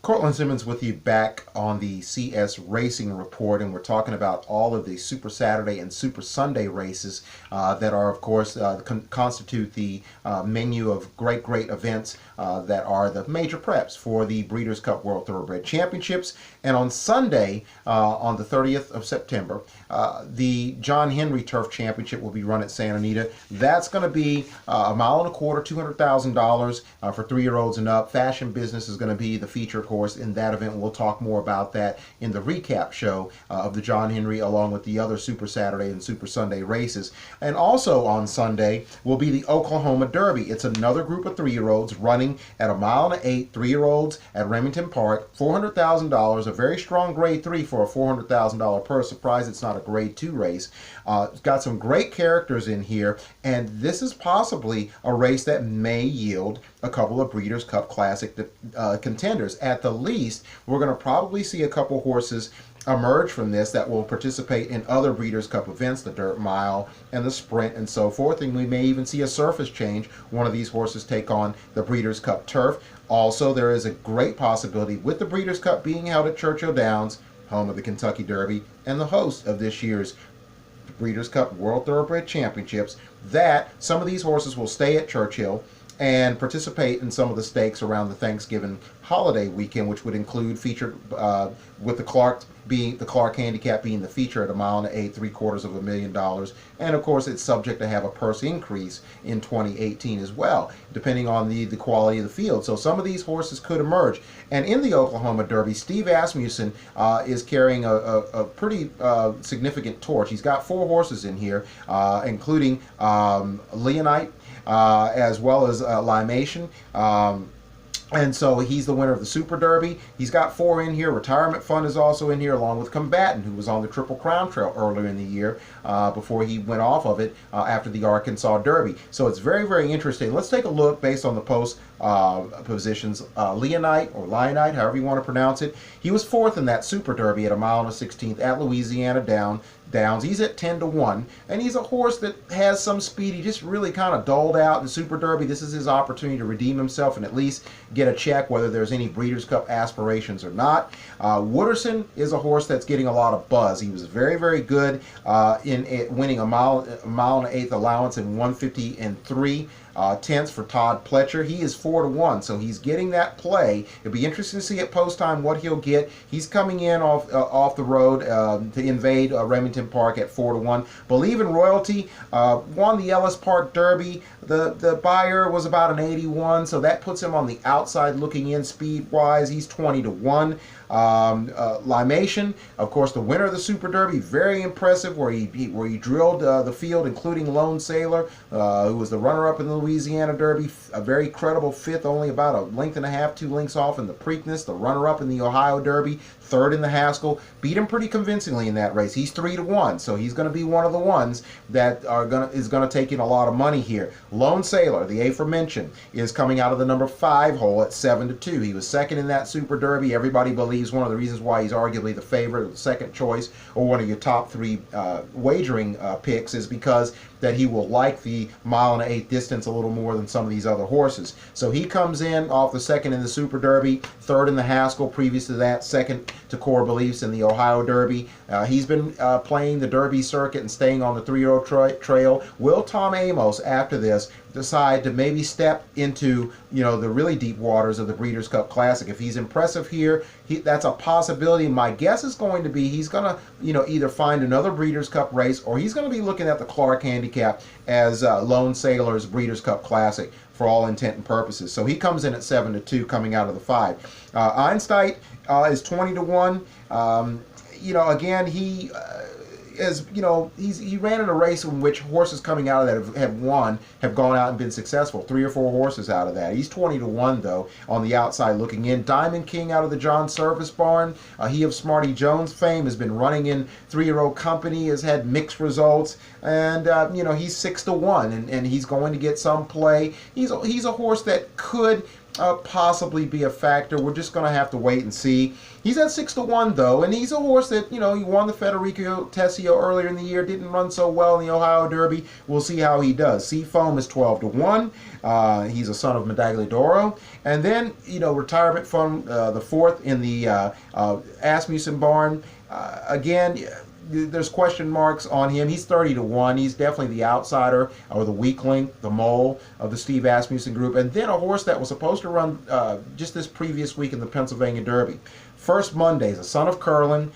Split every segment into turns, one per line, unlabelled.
Cortland Simmons with you back on the CS Racing Report, and we're talking about all of the Super Saturday and Super Sunday races that are, of course, constitute the menu of great events that are the major preps for the Breeders' Cup World Thoroughbred Championships. And on Sunday, on the 30th of September, the John Henry Turf Championship will be run at Santa Anita. That's going to be a mile and a quarter, $200,000 for 3-year-olds and up. Fashion Business is going to be the feature course in that event. We'll talk more about that in the recap show of the John Henry, along with the other Super Saturday and Super Sunday races. And also on Sunday will be the Oklahoma Derby. It's another group of 3-year-olds running at a mile and 8, 3-year-olds at Remington Park. $400,000, a very strong grade 3 for a $400,000 purse. Surprised it's not a grade 2 race. It's got some great characters in here, and this is possibly a race that may yield a couple of Breeders' Cup Classic contenders. At the least, we're going to probably see a couple horses emerge from this that will participate in other Breeders' Cup events, the Dirt Mile and the Sprint and so forth, and we may even see a surface change. One of these horses take on the Breeders' Cup Turf. Also, there is a great possibility, with the Breeders' Cup being held at Churchill Downs, home of the Kentucky Derby and the host of this year's Breeders' Cup World Thoroughbred Championships, that some of these horses will stay at Churchill and participate in some of the stakes around the Thanksgiving holiday weekend, which would include featured with the Clark handicap being the feature at a mile and 8, $750,000, and of course it's subject to have a purse increase in 2018 as well, depending on the quality of the field. So some of these horses could emerge. And in the Oklahoma Derby, Steve Asmussen is carrying a pretty significant torch. He's got 4 horses in here, including LIONITE, as well as LIMATION. And so he's the winner of the Super Derby. He's got 4 in here. Retirement Fund is also in here, along with Combatant, who was on the Triple Crown Trail earlier in the year before he went off of it after the Arkansas Derby. So it's very interesting. Let's take a look based on the post positions. LIONITE, or LIONITE, however you want to pronounce it. He was 4th in that Super Derby at a mile and a 16th at Louisiana Downs. He's at 10-1, and he's a horse that has some speed. He just really kind of dulled out in the Super Derby. This is his opportunity to redeem himself and at least get a check whether there's any Breeders' Cup aspirations or not. WOODERSON is a horse that's getting a lot of buzz. He was very good in winning a mile and 1/8 allowance in 150 3/10 for Todd Pletcher. He is 4-1, so he's getting that play. It'll be interesting to see at post time what he'll get. He's coming in off the road to invade Remington Park at 4-1. Believe in Royalty won the Ellis Park Derby. The buyer was about an 81, so that puts him on the outside looking in speed wise. He's 20-1. LIMATION, of course, the winner of the Super Derby, very impressive, where he drilled the field, including Lone Sailor, who was the runner-up in the Louisiana Derby, a very credible 5th, only about a length and a half, 2 lengths off in the Preakness, the runner-up in the Ohio Derby, 3rd in the Haskell, beat him pretty convincingly in that race. He's 3-1, so he's going to be one of the ones that is going to take in a lot of money here. Lone Sailor, the aforementioned, is coming out of the number 5 hole at 7-2. He was 2nd in that Super Derby. Everybody believes one of the reasons why he's arguably the favorite, the second choice, or one of your top 3 wagering picks is because that he will like the mile and 1/8 distance a little more than some of these other horses. So he comes in off the 2nd in the Super Derby, 3rd in the Haskell, previous to that, 2nd to Core Beliefs in the Ohio Derby. He's been playing the Derby circuit and staying on the 3-year-old trail. Will Tom Amoss, after this, decide to maybe step into the really deep waters of the Breeders' Cup Classic? If he's impressive here, that's a possibility. My guess is going to be he's going to either find another Breeders' Cup race, or he's going to be looking at the Clark handicap as Lone Sailor's Breeders' Cup Classic for all intent and purposes. So he comes in at 7-2 coming out of the 5. Einstein is 20-1. Again, he he ran in a race in which horses coming out of that have gone out and been successful. 3 or 4 horses out of that. He's 20-1 though on the outside looking in. Diamond King out of the John Service Barn. He of Smarty Jones fame has been running in 3-year-old company, has had mixed results, and he's 6-1, and he's going to get some play. He's a horse that could possibly be a factor. We're just going to have to wait and see. He's at 6-1 though, and he's a horse that, he won the Federico Tessio earlier in the year, didn't run so well in the Ohio Derby. We'll see how he does. Seafoam is 12-1. He's a son of Medaglia d'Oro. And then, Retirement Fund, the fourth in the Asmussen barn. Again, there's question marks on him. He's 30-1. He's definitely the outsider or the weak link, the mole of the Steve Asmussen group. And then a horse that was supposed to run just this previous week in the Pennsylvania Derby. First Mondays, a son of Curlin.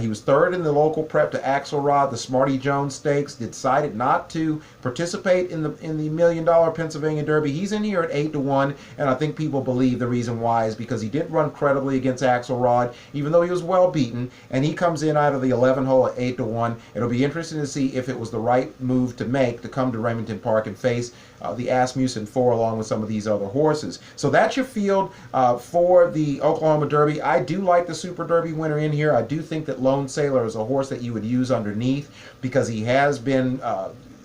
He was third in the local prep to Axelrod, the Smarty Jones Stakes. Decided not to participate in the $1 million Pennsylvania Derby. He's in here at 8-1, and I think people believe the reason why is because he did run credibly against Axelrod, even though he was well beaten, and he comes in out of the 11 hole at 8-1. It'll be interesting to see if it was the right move to make to come to Remington Park and face the Asmussen 4 along with some of these other horses. So that's your field for the Oklahoma Derby. I do like the Super Derby winner in here. I do think that Lone Sailor is a horse that you would use underneath because he has been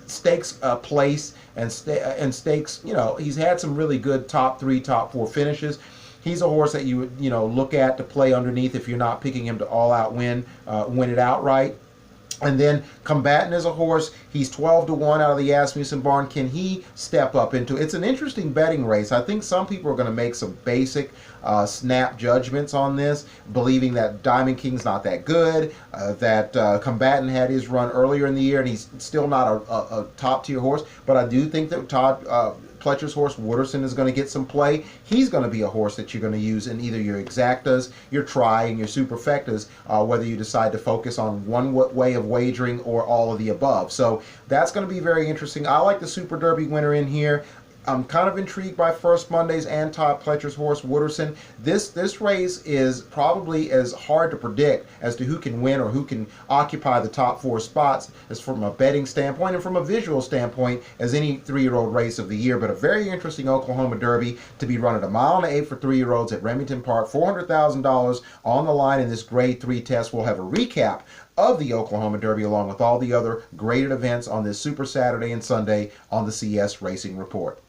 stakes place and stakes, he's had some really good top 3, top 4 finishes. He's a horse that you would, look at to play underneath if you're not picking him to all-out win it outright. And then Combatant is a horse. He's 12-1 out of the Asmussen barn. Can he step up into it? It's an interesting betting race. I think some people are going to make some basic snap judgments on this, believing that Diamond King's not that good, that Combatant had his run earlier in the year, and he's still not a top-tier horse. But I do think that Todd Pletcher's horse, WOODERSON, is going to get some play. He's going to be a horse that you're going to use in either your exactas, your try, and your superfectas, whether you decide to focus on one way of wagering or all of the above. So that's going to be very interesting. I like the Super Derby winner in here. I'm kind of intrigued by First Mondays and Todd Pletcher's horse, WOODERSON. This race is probably as hard to predict as to who can win or who can occupy the top 4 spots as from a betting standpoint and from a visual standpoint as any 3-year-old race of the year. But a very interesting Oklahoma Derby to be run at 1.8 miles for 3-year-olds at Remington Park. $400,000 on the line in this Grade 3 test. We'll have a recap of the Oklahoma Derby along with all the other graded events on this Super Saturday and Sunday on the CS Racing Report.